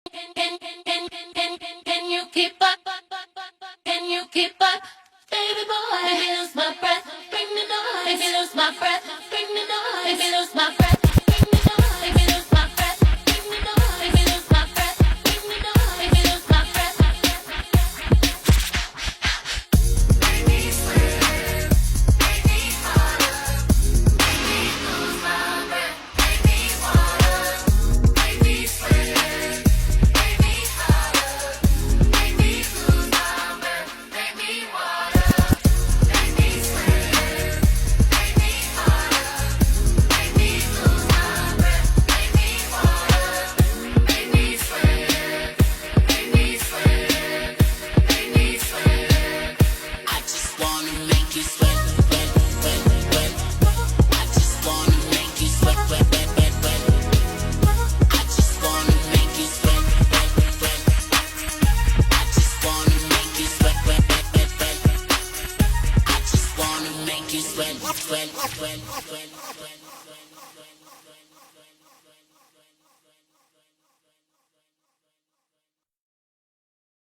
Can you keep up? Can you keep up? Baby boy, if you lose my breath, bring me noise. If you lose my breath, bring me noise. If you lose my breath, bring me noise. If you lose my breath, bring me noise. If you lose my breath, bring me noise. If you lose my breath. Make me sweat, make me harder, make me lose my breath, make me water, make me sweat, make me harder, make me lose my breath, make me water, make me sweat, make me harder, make me lose my breath, make me water, make me sweat, make me sweat, make me sweat. I just wanna make you sweat, wet, wet, wet. I just wanna make you sweat, wet, wet, wet, wet. I just wanna make you sweat, wet, wet. I just wanna make you sweat, wet, wet, wet, wet. I just wanna make you sweat, wet, wet, wet, wet.